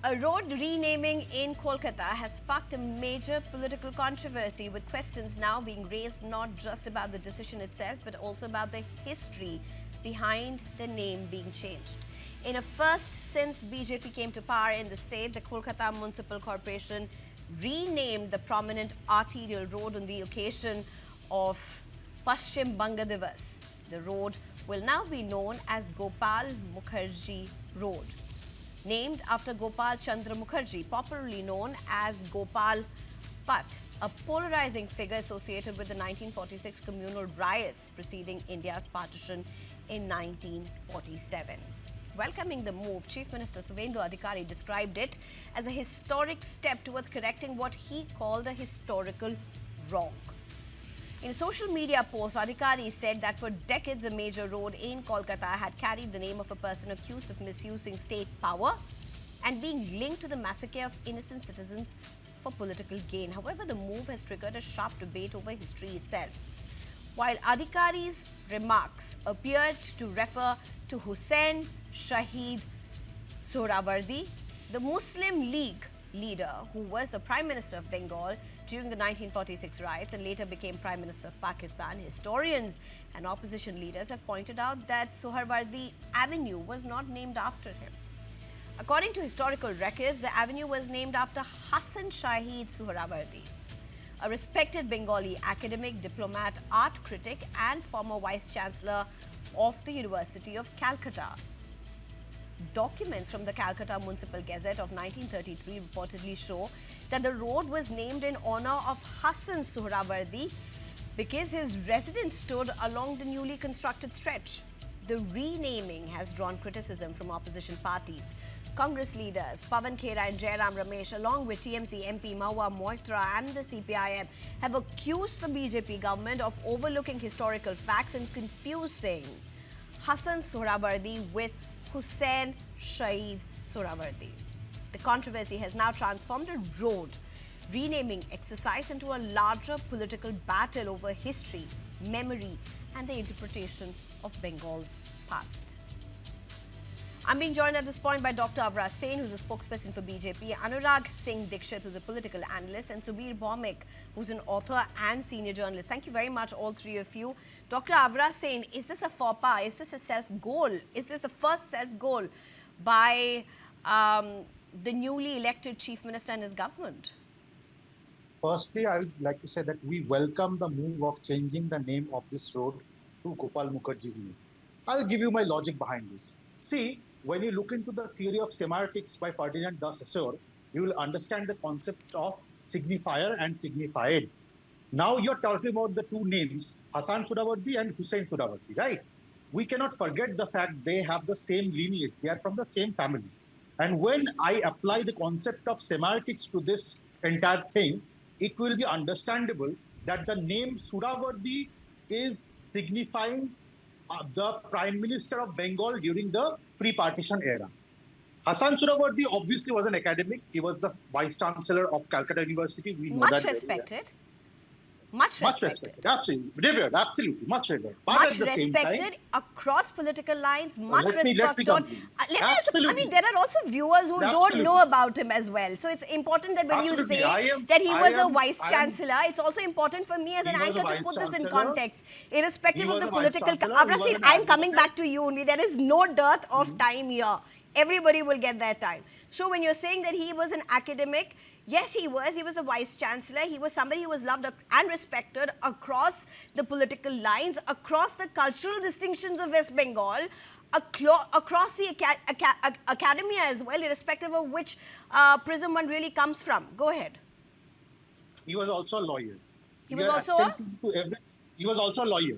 A road renaming in Kolkata has sparked a major political controversy, with questions now being raised not just about the decision itself but also about the history behind the name being changed. In a first since BJP came to power in the state, the Kolkata Municipal Corporation renamed the prominent arterial road on the occasion of Paschim Banga Divas. The road will now be known as Gopal Mukherjee Road, named after Gopal Chandra Mukherjee, popularly known as Gopal Patha, a polarizing figure associated with the 1946 communal riots preceding India's partition in 1947. Welcoming the move, Chief Minister Suvendu Adhikari described it as a historic step towards correcting what he called a historical wrong. In a social media post, Adhikari said that for decades a major road in Kolkata had carried the name of a person accused of misusing state power and being linked to the massacre of innocent citizens for political gain. However, the move has triggered a sharp debate over history itself. While Adhikari's remarks appeared to refer to Huseyn Shaheed Suhrawardy, the Muslim League leader who was the Prime Minister of Bengal during the 1946 riots and later became Prime Minister of Pakistan, historians and opposition leaders have pointed out that Suhrawardy Avenue was not named after him. According to historical records, the avenue was named after Hassan Shaheed Suhrawardy, a respected Bengali academic, diplomat, art critic and former Vice-Chancellor of the University of Calcutta. Documents from the Calcutta Municipal Gazette of 1933 reportedly show that the road was named in honor of Hassan Suhrawardy because his residence stood along the newly constructed stretch. The renaming has drawn criticism from opposition parties. Congress leaders Pawan Khera and Jairam Ramesh, along with TMC MP Mahua Moitra and the CPIM, have accused the BJP government of overlooking historical facts and confusing Hassan Suhrawardy with Huseyn Shaheed Suhrawardy. The controversy has now transformed a road renaming exercise into a larger political battle over history, memory and the interpretation of Bengal's past. I'm being joined at this point by Dr. Avra Sen, who's a spokesperson for BJP, Anurag Singh Dikshit, who's a political analyst, and Subir Bhaumik, who's an author and senior journalist. Thank you very much, all three of you. Dr. Avra Sen, is this a faux pas? Is this a self-goal? Is this the first self-goal by the newly elected Chief Minister and his government? Firstly, I would like to say that we welcome the move of changing the name of this road to Gopal Mukherjee's name. I'll give you my logic behind this. See, when you look into the theory of semantics by Ferdinand de Saussure, you will understand the concept of signifier and signified. Now you're talking about the two names, Hassan Suhrawardy and Huseyn Suhrawardy, right? We cannot forget the fact they have the same lineage. They are from the same family. And when I apply the concept of semantics to this entire thing, it will be understandable that the name Suhrawardy is signifying the Prime Minister of Bengal during the pre-partition era. Hassan Suhrawardy obviously was an academic. He was the Vice-Chancellor of Calcutta University. We know much that respected. Much respected. Absolutely. Revered, absolutely. Much revered. But much at the respected same time, across political lines, much respected. Let me I mean, there are also viewers who don't know about him as well. So it's important that when you say that he was a Vice-Chancellor, it's also important for me as an anchor to put this in context. Irrespective of the political... Avrasid, I'm coming back to you only. There is no dearth of time here. Everybody will get their time. So when you're saying that he was an academic, yes, he was. He was a Vice-Chancellor. He was somebody who was loved and respected across the political lines, across the cultural distinctions of West Bengal, across the academia as well, irrespective of which prism one really comes from. Go ahead. He was also a lawyer. He was also a? He was also a lawyer.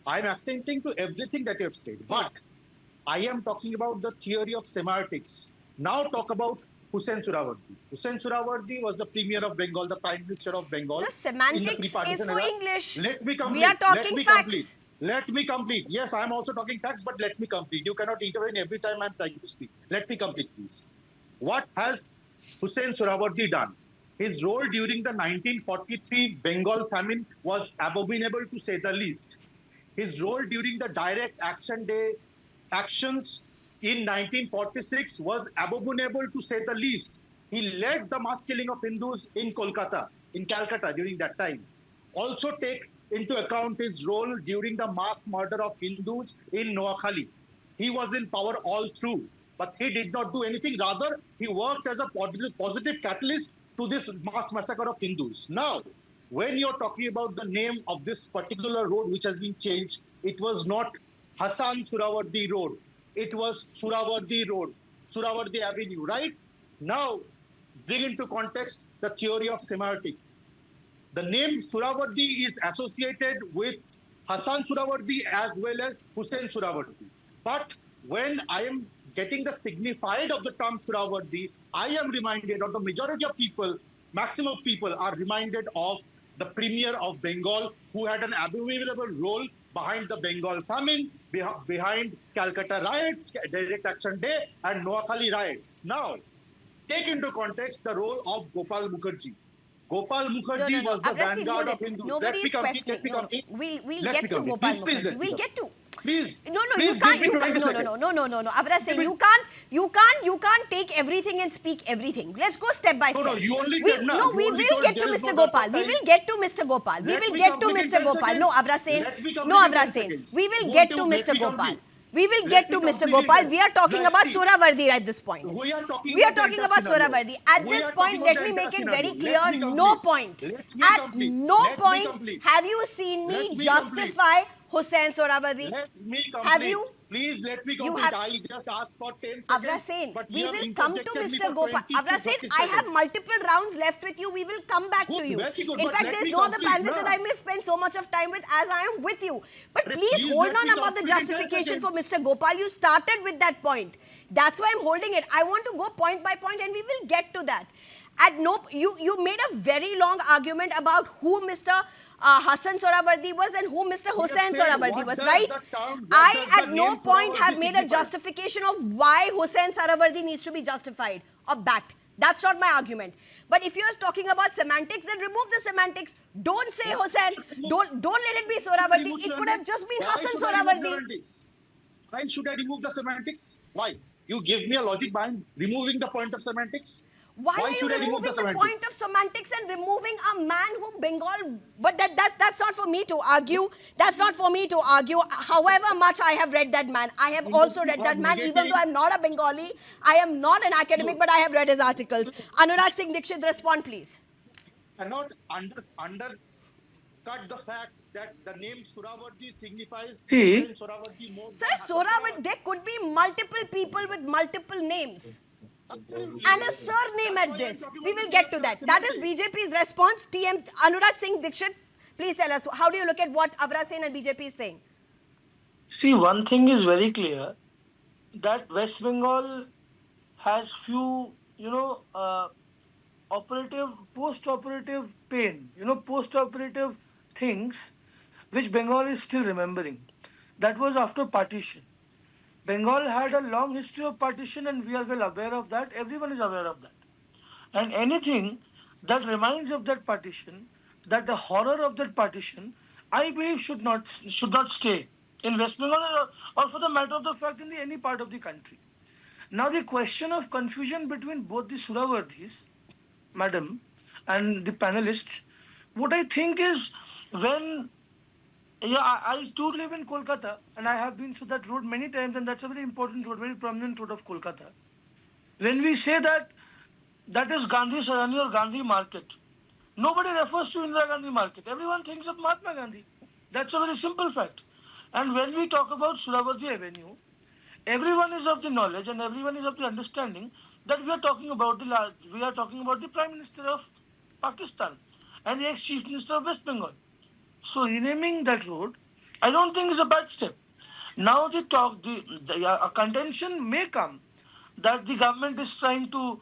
I'm assenting to everything that you have said. But I am talking about the theory of semantics. Now talk about Huseyn Suhrawardy. Huseyn Suhrawardy was the Premier of Bengal, the Prime Minister of Bengal. Sir, semantics is for English. Let me complete. We are talking facts. Let me complete. Yes, I am also talking facts, but let me complete. You cannot intervene every time I am trying to speak. Let me complete, please. What has Huseyn Suhrawardy done? His role during the 1943 Bengal famine was abominable, to say the least. His role during the direct action day actions in 1946 was abominable to say the least. He led the mass killing of Hindus in Kolkata, in Calcutta during that time. Also take into account his role during the mass murder of Hindus in Noakhali. He was in power all through, but he did not do anything. Rather, he worked as a positive catalyst to this mass massacre of Hindus. Now, when you're talking about the name of this particular road which has been changed, it was not Hassan Shaheed Road. It was Suhrawardy Road, Suhrawardy Avenue, right? Now, bring into context the theory of semantics. The name Suhrawardy is associated with Hassan Suhrawardy as well as Huseyn Suhrawardy. But when I am getting the signified of the term Suhrawardy, I am reminded, or the majority of people, maximum people are reminded of the Premier of Bengal, who had an abominable role behind the Bengal famine, behind Calcutta riots, Direct Action Day, and Noakhali riots. Now, take into context the role of Gopal Mukherjee. Gopal Mukherjee was the vanguard of Hindus. Nobody is questioning. We'll get to Gopal Mukherjee. We'll get to. Please. No, you can't. No. Avrasing, you can't take everything and speak everything. Let's go step by step. No, you only we will get to Mr. Gopal. We will get to Mr. Gopal. We will get to Mr. Gopal. No, Avrasing. We will get to Mr. Gopal. We will get to Mr. Gopal. We are talking about Suhrawardy at this point. We are talking about Suhrawardy. At this point, let me make it very clear, no point. At no point have you seen me justify Huseyn Suhrawardy. Have you? Please let me complete. I just asked for 10 seconds. We will come to Mr. Gopal. Avrasen, I have multiple rounds left with you. We will come back to you. In fact, there's no other panelist that I may spend so much of time with as I am with you. But please hold on about the justification for Mr. Gopal. You started with that point. That's why I'm holding it. I want to go point by point and we will get to that. You made a very long argument about who Mr. Hassan Suhrawardy was and who Mr. Huseyn Suhrawardy was, right? I at no point have made a justification of why Huseyn Suhrawardy needs to be justified or backed. That's not my argument. But if you're talking about semantics, then remove the semantics. Don't say Huseyn. Don't let it be Suhrawardy. It could have just been Hassan Suhrawardy. Why should I remove the semantics? Why? You give me a logic behind removing the point of semantics? Why are you removing the point of semantics and removing a man who Bengal... But that's not for me to argue. That's not for me to argue. However much I have read that man. I have also read that man, even though I'm not a Bengali. I am not an academic, but I have read his articles. Anurag Singh Dixit, respond, please. Cannot undercut the fact that the name Suhrawardy signifies... Suhrawardy more... Sir, Suhrawardy, there could be multiple people with multiple names. And a surname at this. We will get to that. That is BJP's response. Anurag Singh Dixit, please tell us, how do you look at what Avrasing and BJP is saying? See, one thing is very clear, that West Bengal has few, post-operative pain, post-operative things which Bengal is still remembering. That was after partition. Bengal had a long history of partition and we are well aware of that. Everyone is aware of that. And anything that reminds of that partition, that the horror of that partition, I believe should not stay in West Bengal or for the matter of the fact in any part of the country. Now the question of confusion between both the Suhrawardis, madam, and the panelists, what I think is when... I too live in Kolkata and I have been through that road many times and that's a very important road, very prominent road of Kolkata. When we say that is Gandhi Sarani or Gandhi Market, nobody refers to Indira Gandhi Market. Everyone thinks of Mahatma Gandhi. That's a very simple fact. And when we talk about Suhrawardy Avenue, everyone is of the knowledge and everyone is of the understanding that we are talking about the Prime Minister of Pakistan and the ex-Chief Minister of West Bengal. So renaming that road, I don't think is a bad step. Now a contention may come that the government is trying to,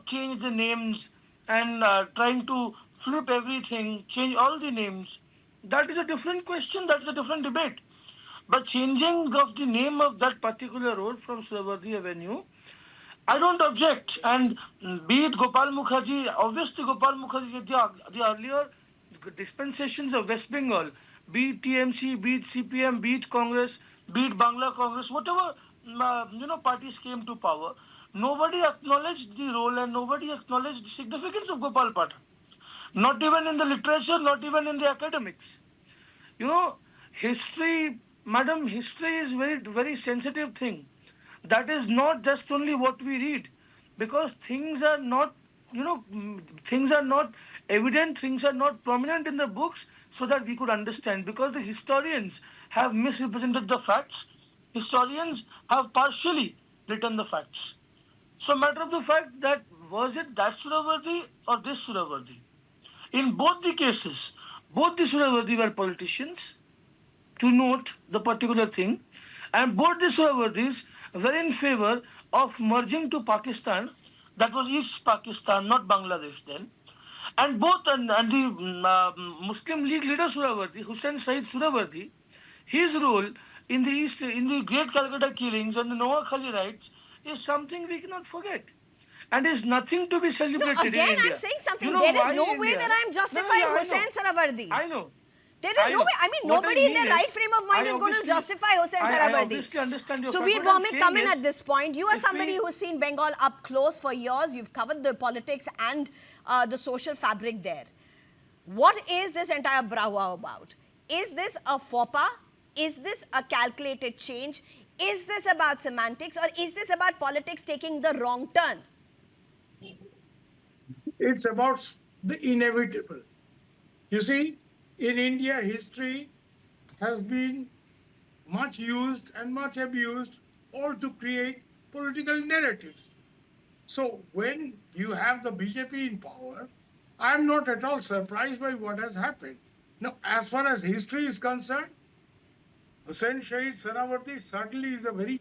change the names and trying to flip everything, change all the names. That is a different question, that's a different debate. But changing of the name of that particular road from Suhrawardy Avenue, I don't object. And be it Gopal Mukherjee, obviously Gopal Mukherjee, the earlier dispensations of West Bengal, be it TMC, be it CPM, be it Congress, be it Bangla Congress, whatever parties came to power, nobody acknowledged the role and nobody acknowledged the significance of Gopal Patha. Not even in the literature, not even in the academics. You know, history, madam, history is very sensitive thing. That is not just only what we read, because things are not, things are not evident, things are not prominent in the books, so that we could understand. Because the historians have misrepresented the facts, historians have partially written the facts. So, matter of the fact that was it that Suhrawardy or this Suhrawardy? In both the cases, both the Suhrawardy were politicians, to note the particular thing, and both the Suhrawardis were in favor of merging to Pakistan. That was East Pakistan, not Bangladesh then. And both and the Muslim League leader Suhrawardy, Huseyn Shaheed Suhrawardy, his role in the East, in the Great Calcutta killings and the Noakhali riots is something we cannot forget, and is nothing to be No, celebrated in again, India. I'm saying something. You know There is why no way India? that I'm justifying I know. Huseyn Suhrawardy. I know. There is no way. I mean, What nobody in mean their right frame of mind is going to obviously- justify Huseyn I Suhrawardy. obviously understand your Subir point. What I'm Bhawmik, saying come in is, at this point. You are if somebody we- who's seen Bengal up close for years. You've covered the politics and the social fabric there. What is this entire brouhaha about? Is this a faux pas? Is this a calculated change? Is this about semantics, or is this about politics taking the wrong turn? It's about the inevitable. You see, in India, history has been much used and much abused, all to create political narratives. So when you have the BJP in power, I'm not at all surprised by what has happened. Now, as far as history is concerned, Huseyn Shaheed Suhrawardy certainly is a very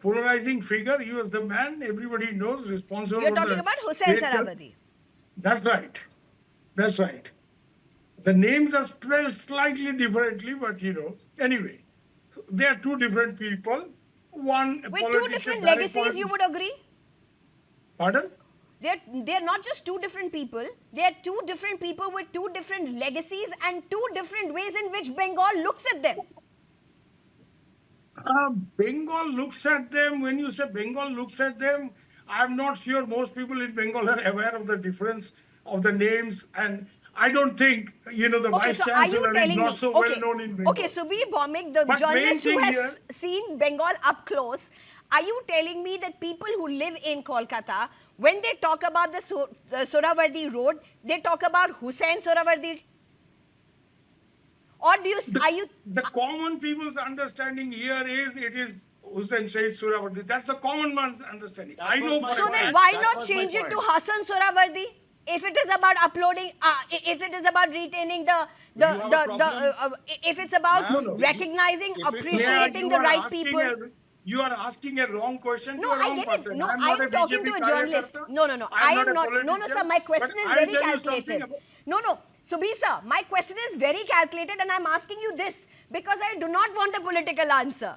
polarizing figure. He was the man everybody knows responsible. You're for talking the about Huseyn great- Suhrawardy. That's right. That's right. The names are spelled slightly differently, but anyway, they are two different people. One a With two politician, different direct legacies, you would agree? Pardon? They're not just two different people. They're two different people with two different legacies and two different ways in which Bengal looks at them. Bengal looks at them. When you say Bengal looks at them, I'm not sure most people in Bengal are aware of the difference of the names. And I don't think, the Okay, so are you Vice-Chancellor is telling me? not so Okay, well known in Bengal. okay, Subir Bhawmik, the But journalist who main thing has seen Bengal up close, are you telling me that people who live in Kolkata, when they talk about the Suhrawardy Road, they talk about Huseyn Suhrawardy? Or do you, are you, The common people's understanding here is it is Huseyn Shaheed Suhrawardy. That's the common man's understanding. That I was know my for so a then fact. why That not was my change it point. to Hassan Suhrawardy? If it is about uploading, if it is about retaining if it's about Ma'am, recognizing, if it's about- appreciating you the are right asking people. You are asking a wrong question No, to a I wrong get person. it. No, I'm I not am a talking BJP to a journalist. Karyakarta. No. I'm I am a not. No, politician, sir. My question but is I'll very tell you something calculated. about- No. Subir sir, my question is very calculated, and I'm asking you this because I do not want a political answer.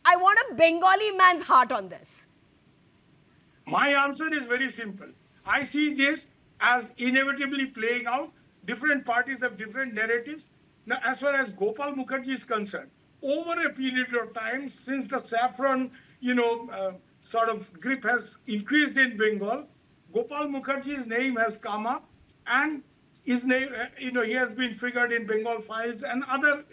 I want a Bengali man's heart on this. My answer is very simple. I see this as inevitably playing out. Different parties have different narratives. Now, as far as Gopal Mukherjee is concerned, over a period of time, since the saffron, sort of grip has increased in Bengal, Gopal Mukherjee's name has come up, and his name, he has been figured in Bengal files and other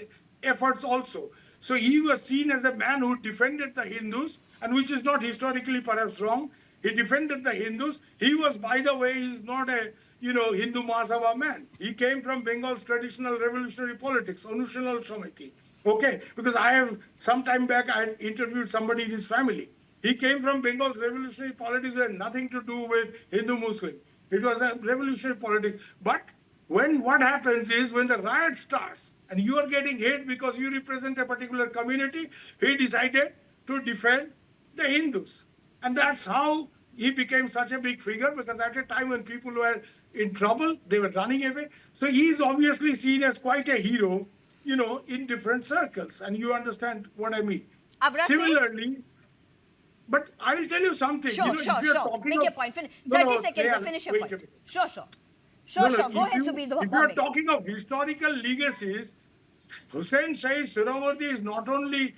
efforts also. So he was seen as a man who defended the Hindus, and which is not historically perhaps wrong. He defended the Hindus. He was, by the way, he's not a, Hindu Mahasabha man. He came from Bengal's traditional revolutionary politics, Anushalal Samiti. Okay, because I have, some time back, I interviewed somebody in his family. He came from Bengal's revolutionary politics and nothing to do with Hindu-Muslim. It was a revolutionary politics. But what happens is when the riot starts and you are getting hate because you represent a particular community, he decided to defend the Hindus. And that's how he became such a big figure, because at a time when people were in trouble, they were running away. So he's obviously seen as quite a hero, in different circles. And you understand what I mean. Avra Singh? Similarly, but I will tell you something. Sure. if you're talking Make of- your point. 30 No, seconds Sneha, to finish your wait point. a minute. Sure. No, Go ahead, Subir if you are Bhawmik. talking of historical legacies, Huseyn Shaheed Suhrawardy is not only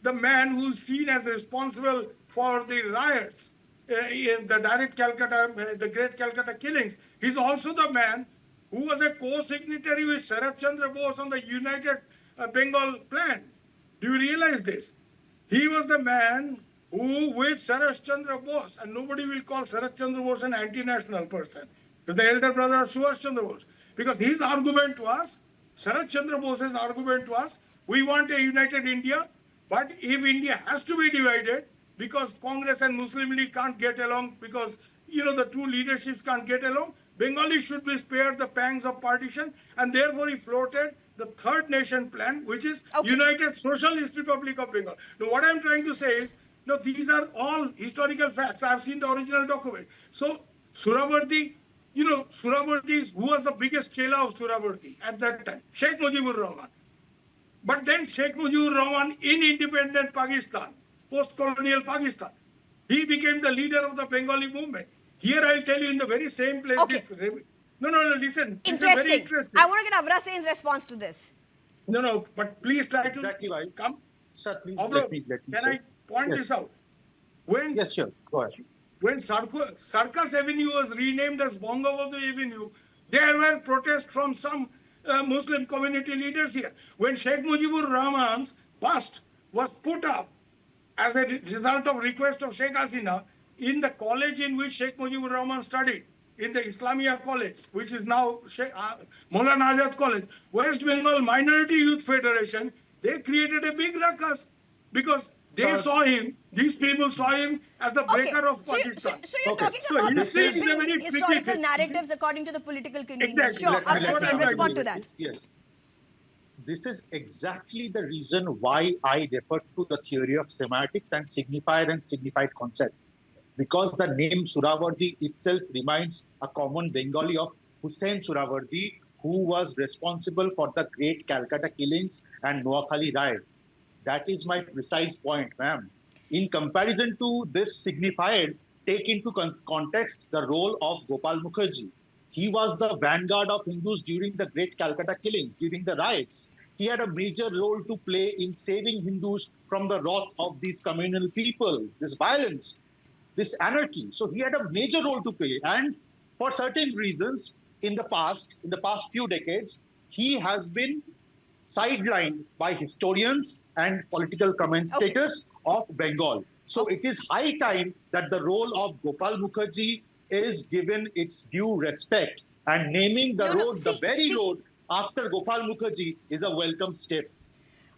the man who's seen as responsible for the riots, in the direct Calcutta, the Great Calcutta killings. He's also the man who was a co-signatory with Sarath Chandra Bose on the United Bengal plan. Do you realize this? He was the man who, with Sarath Chandra Bose, and nobody will call Sarath Chandra Bose an anti-national person. He's the elder brother of Subhash Chandra Bose. Because his argument was, Sarath Chandra Bose's argument was, we want a united India, but if India has to be divided, because Congress and Muslim League can't get along, because the two leaderships can't get along, Bengali should be spared the pangs of partition, and therefore he floated the third nation plan, which is United Socialist Republic of Bengal. Now, what I'm trying to say is, these are all historical facts. I've seen the original document. So, Suhrawardy, Suhrawardy, who was the biggest chela of Suhrawardy at that time? Sheikh Mujibur Rahman. But then Sheikh Mujibur Rahman in independent Pakistan, post-colonial Pakistan, he became the leader of the Bengali movement. Here I'll tell you in the very same place. Okay. No, listen. This is Interesting. very interesting. I want to get Avra Sain's response to this. No, but please try to Exactly right. come. Sir, please Abro, let me can say. I point Yes. this out? When Yes, sure. Go ahead. when Circus Avenue was renamed as Bangabandhu Avenue, there were protests from some Muslim community leaders here. When Sheikh Mujibur Rahman's bust was put up as a result of request of Sheikh Hasina in the college in which Sheikh Mujibur Rahman studied, in the Islamia College, which is now Maulana Azad College, West Bengal Minority Youth Federation, they created a big ruckus because they saw him, these people saw him as the breaker of Pakistan. So you're talking So about the history is a flipping very tricky historical thing. narratives according to the political convenience. Exactly. Sure, Let me- Avra Sain, let me- respond to that. Yes. This is exactly the reason why I refer to the theory of semantics and signifier and signified concept. Because the name Suhrawardy itself reminds a common Bengali of Huseyn Suhrawardy, who was responsible for the Great Calcutta killings and Noakhali riots. That is my precise point, ma'am. In comparison to this signified, take into context the role of Gopal Mukherjee. He was the vanguard of Hindus during the Great Calcutta killings, during the riots. He had a major role to play in saving Hindus from the wrath of these communal people, this violence, this anarchy. So he had a major role to play. And for certain reasons, in the past few decades, he has been sidelined by historians and political commentators of Bengal. So it is high time that the role of Gopal Mukherjee is given its due respect, and naming the road, the very road after Gopal Mukherjee, is a welcome step.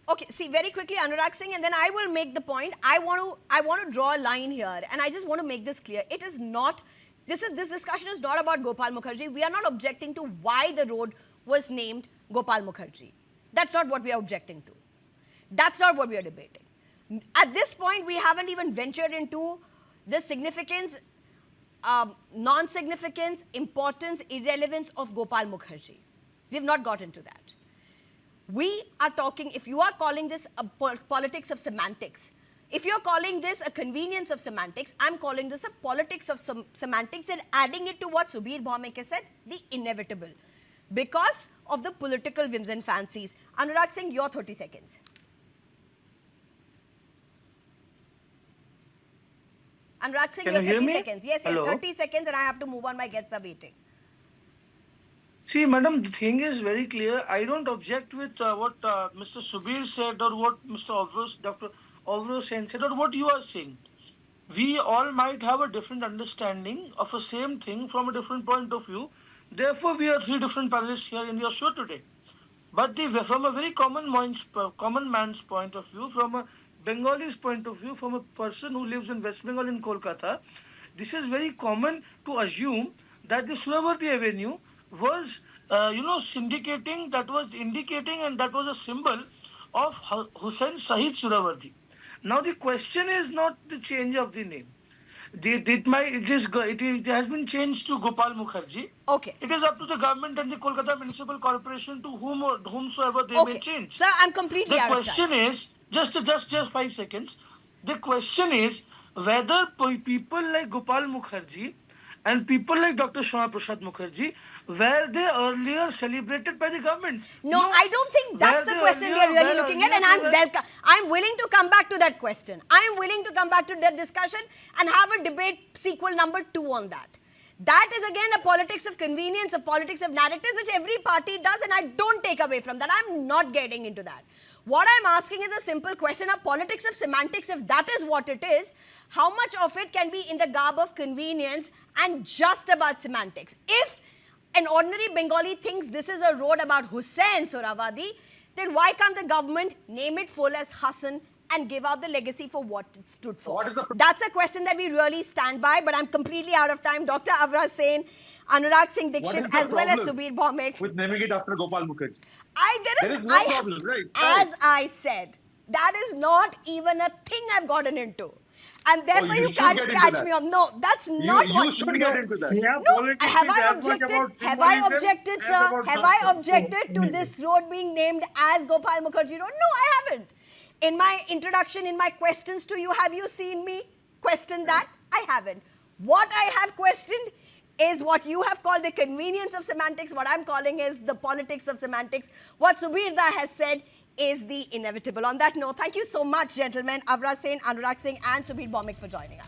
Okay, see, very quickly, Anurag Singh, and then I will make the point. I want to draw a line here, and I just want to make this clear. It is not, this discussion is not about Gopal Mukherjee. We are not objecting to why the road was named Gopal Mukherjee. That's not what we are objecting to. That's not what we are debating. At this point, we haven't even ventured into the significance, non-significance, importance, irrelevance of Gopal Mukherjee. We have not got into that. We are talking, if you are calling this a politics of semantics, if you're calling this a convenience of semantics, I'm calling this a politics of semantics and adding it to what Subir Bhaumike said, the inevitable. Because of the political whims and fancies. Anurag Singh, your 30 seconds. Anurag Singh, your 30 seconds. Yes, Hello? 30 seconds and I have to move on. My guests are waiting. See, madam, the thing is very clear. I don't object with what Mr. Subir said or what Dr. Ovro Sen said or what you are saying. We all might have a different understanding of the same thing from a different point of view. Therefore, we are three different panelists here in your show today. But from a very common man's point of view, from a Bengali's point of view, from a person who lives in West Bengal in Kolkata, this is very common to assume that the Suhrawardy Avenue was, syndicating, that was indicating, and that was a symbol of Huseyn Shaheed Suhrawardy. Now, the question is not the change of the name. It has been changed to Gopal Mukherjee. Okay. It is up to the government and the Kolkata Municipal Corporation to whomsoever they may change. Sir, I'm completely out of time. The question is, just 5 seconds. The question is whether people like Gopal Mukherjee And people like Dr. Shyama Prasad Mukherjee, were they earlier celebrated by the government? No, I don't think that's the question we are really looking at, and I'm willing to come back to that question. I'm willing to come back to that discussion and have a debate sequel number 2 on that. That is again a politics of convenience, a politics of narratives, which every party does, and I don't take away from that. I'm not getting into that. What I'm asking is a simple question of politics of semantics. If that is what it is, how much of it can be in the garb of convenience and just about semantics? If an ordinary Bengali thinks this is a road about Huseyn Suhrawardy, then why can't the government name it full as Hassan and give out the legacy for what it stood for? That's a question that we really stand by, but I'm completely out of time. Dr. Avra Sen, Anurag Singh Dixit, as well as Subir Bhawmik. With naming it after Gopal Mukherjee. There is no problem, right? As I said, that is not even a thing I've gotten into. And therefore you can't catch me on. No, that's not what... You should get into that. Yeah, No, politics have is I as much objected? about Have I symbolism objected, as sir? about Have I substance. objected to this road being named as Gopal Mukherjee Road? No, I haven't. In my introduction, in my questions to you, have you seen me question that? I haven't. What I have questioned is what you have called the convenience of semantics. What I'm calling is the politics of semantics. What Subir Da has said is the inevitable. On that note, thank you so much, gentlemen, Avra Sen, Anurag Singh, and Subir Bhawmik for joining us.